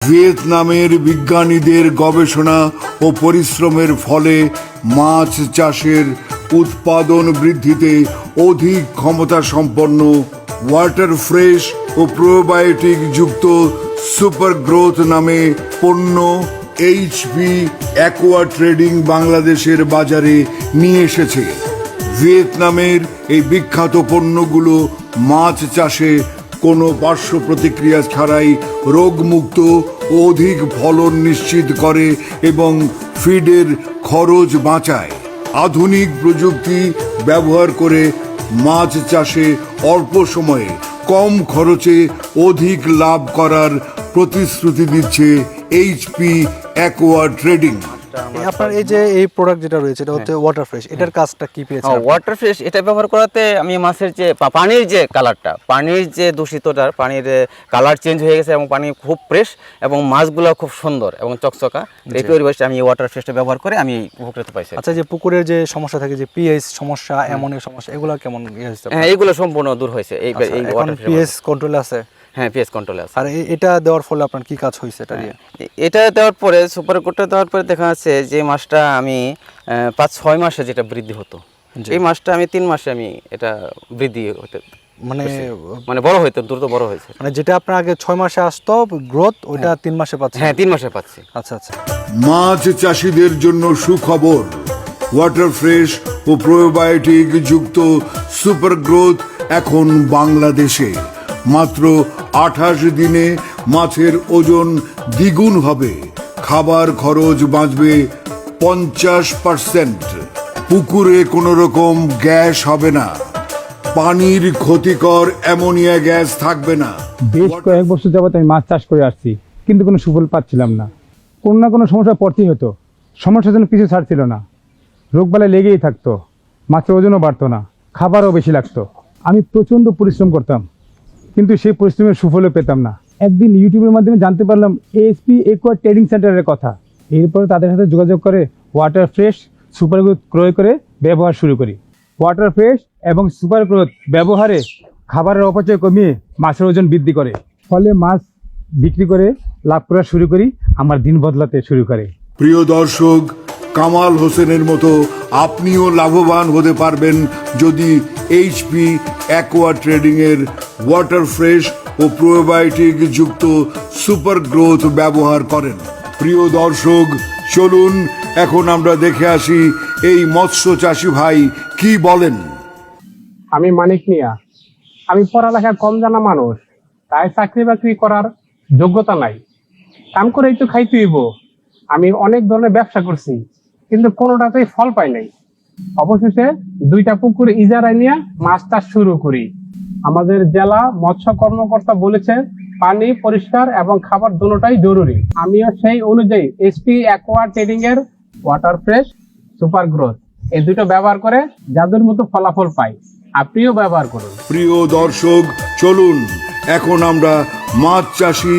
ভিয়েতনামের বিজ্ঞানীদের গবেষণা ও পরিশ্রমের ফলে মাছ চাষের উৎপাদন বৃদ্ধিতে অধিক ক্ষমতা সম্পন্ন ওয়াটার ফ্রেশ ও প্রোবায়োটিক যুক্ত সুপার গ্রোথ নামে পণ্য এইচপি অ্যাকোয়া ট্রেডিং বাংলাদেশের বাজারে নিয়ে এসেছে। ভিয়েতনামের এই বিখ্যাত পণ্যগুলো মাছ চাষে কোনো পার্শ্ব প্রতিক্রিয়া ছাড়াই রোগমুক্ত ও অধিক ফলন নিশ্চিত করে এবং ফিডের খরচ বাঁচায়। আধুনিক প্রযুক্তি ব্যবহার করে মাছ চাষে অল্প সময়ে কম খরচে অধিক লাভ করার প্রতিশ্রুতি দিচ্ছে এইচপি অ্যাকোয়া ট্রেডিং। আপনার এই যে এই প্রোডাক্ট যেটা রয়েছে এটা হচ্ছে ওয়াটার ফ্রেশ, এটার কাজটা কি পেয়েছেন? ওয়াটার ফ্রেশ এটা ব্যবহার করাতে আমি মাছের যে পানির যে কালারটা, পানির যে দূষিতটার পানির কালার চেঞ্জ হয়ে গেছে এবং পানি খুব ফ্রেশ এবং মাছগুলো খুব সুন্দর এবং চকচকা। এই পরিবেশে আমি ওয়াটার ফ্রেশটা ব্যবহার করে আমি উপকৃত পাইছি। আচ্ছা, যে পুকুরের যে সমস্যা থাকে, যে পিএইচ সমস্যা, অ্যামোনিয়া সমস্যা, এগুলো কেমন হয়েছে? হ্যাঁ, এগুলো সম্পূর্ণ দূর হয়েছে এই ওয়াটার ফ্রেশ। পিএইচ কন্ট্রোল আছে? হ্যাঁ, পিএইচ কন্ট্রোলে আছে। আর এটা দেওয়ার ফলে আপনার কি কাজ হয়েছে এটা দিয়ে? এটা দেওয়ার পরে সুপার কোটটা দেওয়ার পরে দেখা যাচ্ছে যে মাছটা আমি 5-6 মাসে যেটা বৃদ্ধি হতো, এই মাছটা আমি 3 মাসে আমি এটা বৃদ্ধি হতে মানে বড় হইতো, দ্রুত বড় হয়েছে। মানে যেটা আপনার আগে 6 মাসে আসতো গ্রোথ, ওইটা 3 মাসে পাচ্ছে? হ্যাঁ, 3 মাসে পাচ্ছি। আচ্ছা আচ্ছা। মাছ চাষিদের জন্য সুখবর, ওয়াটার ফ্রেশ ও প্রোবায়োটিক যুক্ত সুপার গ্রোথ এখন বাংলাদেশে। মাত্র 28 দিনে মাছের ওজন দ্বিগুণ হবে, খাবার খরচ বাঁচবে 50%, পুকুরে কোনো রকম গ্যাস হবে না, পানির ক্ষতিকর অ্যামোনিয়া গ্যাস থাকবে না। বেশ কয়েক বছর যাবত আমি মাছ চাষ করে আসছি, কিন্তু কোনো সুফল পাচ্ছিলাম না। কোনো না কোনো সমস্যা পড়তেই হতো, সমস্যার জন্য পিছু ছাড়ছিল না, রোগবালাই লেগেই থাকতো, মাছের ওজনও বাড়তো না, খাবারও বেশি লাগতো। আমি প্রচণ্ড পরিশ্রম করতাম, কিন্তু সেই পরিশ্রমের সুফলও পেতাম না। একদিন ইউটিউবের মাধ্যমে জানতে পারলাম এইচপি অ্যাকোয়া ট্রেডিং সেন্টারের কথা। এরপরে তাদের সাথে যোগাযোগ করে ওয়াটার ফ্রেশ সুপার গ্রোথ ক্রয় করে ব্যবহার শুরু করি। ওয়াটার ফ্রেশ এবং সুপার গ্রোথ ব্যবহারে খাবারের অপচয় কমিয়ে মাছের ওজন বৃদ্ধি করে, ফলে মাছ বিক্রি করে লাভ করা শুরু করি, আমার দিন বদলাতে শুরু করে। প্রিয় দর্শক, কামাল হোসেনের মতো আপনিও লাভবান হতে পারবেন যদি এইচপি অ্যাকোয়া ট্রেডিং এর ওয়াটার ফ্রেশ ও প্রোবায়োটিক যুক্ত সুপার গ্রোথ ব্যবহার করেন। প্রিয় দর্শক, চলুন এখন আমরা দেখে আসি এই মৎস্য চাষি ভাই কি বলেন। আমি মানিক মিয়া। আমি পড়ালেখা কম জানা মানুষ, তাই চাকরি বাকরি করার যোগ্যতা নাই, কাম করেই তো খাইতে হইব। আমি অনেক ধরনের ব্যবসা করছি, কিন্তু কোনোটাতেই ফল পাই নাই। অবশেষে 2টা পুকুর ইজারায় নিয়ে মাছ চাষ শুরু করি। আমাদের জেলা মৎস্য কর্মকর্তা বলেছে পানি পরিষ্কার এবং খাবার দুটোটাই জরুরি। আমিও সেই অনুযায়ী এইচপি অ্যাকোয়া ট্রেডিং এর ওয়াটার ফ্রেশ সুপার গ্রোথ এই দুটো ব্যবহার করে জাদুর মতো ফলাফল পাই। আপনিও ব্যবহার করুন। প্রিয় দর্শক, চলুন এখন আমরা মাছ চাষি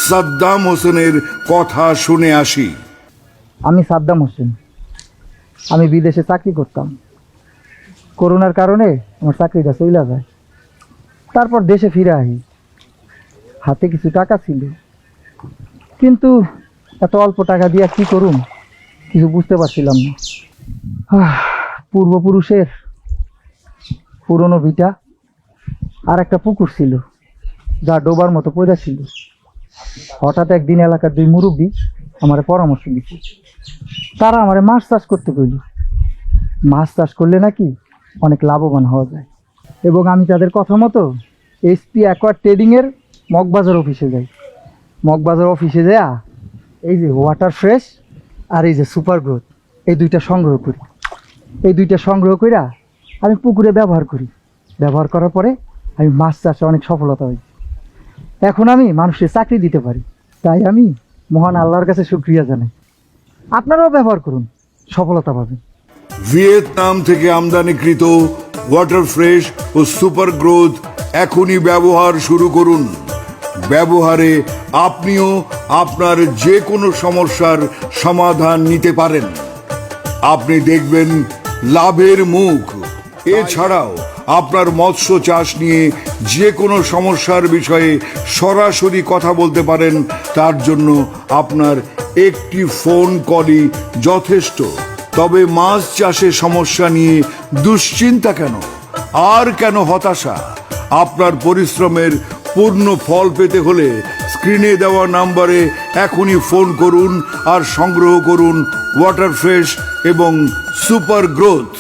সাদ্দাম হোসেনের কথা শুনে আসি। আমি সাদ্দাম হোসেন, আমি বিদেশে চাকরি করতাম। করোনার কারণে আমার চাকরিটা চলে যায়, তারপর দেশে ফিরে আসি। হাতে কিছু টাকা ছিল, কিন্তু এত অল্প টাকা দিয়ে কি করুম কিছু বুঝতে পারছিলাম না। পূর্বপুরুষের পুরনো ভিটা আর একটা পুকুর ছিল যা ডোবার মতো পড়ে ছিল। হঠাৎ একদিন এলাকার 2 মুরব্বী আমার পরামর্শ দিচ্ছে, তারা আমার মাছ চাষ করতে কইল। মাছ চাষ করলে নাকি অনেক লাভবান হওয়া যায়, এবং আমি তাদের কথা মতো এইচপি অ্যাকোয়া ট্রেডিং এর মগবাজার অফিসে যাই। মগবাজার অফিসে যাই এই যে ওয়াটার ফ্রেশ আর এই যে সুপার গ্রোথ এই 2টা সংগ্রহ করি। এই 2টা সংগ্রহ কইরা আমি পুকুরে ব্যবহার করি। ব্যবহার করার পরে আমি মাছ চাষে অনেক সফলতা হই। এখন আমি মানুষের চাকরি দিতে পারি। তাই আমি মহান আল্লাহর কাছে শুকরিয়া জানাই। আপনারাও ব্যবহার করুন, সফলতা পাবেন। ভিয়েতনাম থেকে আমদানিকৃত ওয়াটার ফ্রেশ ও সুপার গ্রোথ এখনই ব্যবহার শুরু করুন। ব্যবহারে আপনিও আপনার যে কোনো সমস্যার সমাধান নিতে পারেন। আপনি দেখবেন লাভের মুখ। এছাড়াও আপনার মৎস্য চাষ নিয়ে যে কোনো সমস্যার বিষয়ে সরাসরি কথা বলতে পারেন। তার জন্য আপনার একটি ফোন কলই যথেষ্ট। তবে মাছ চাষে সমস্যা নিয়ে দুশ্চিন্তা কেন, আর কেন হতাশা? আপনার পরিশ্রমের পূর্ণ ফল পেতে হলে স্ক্রিনে দেওয়া নাম্বারে এখনই ফোন করুন আর সংগ্রহ করুন ওয়াটার ফ্রেশ এবং সুপার গ্রোথ।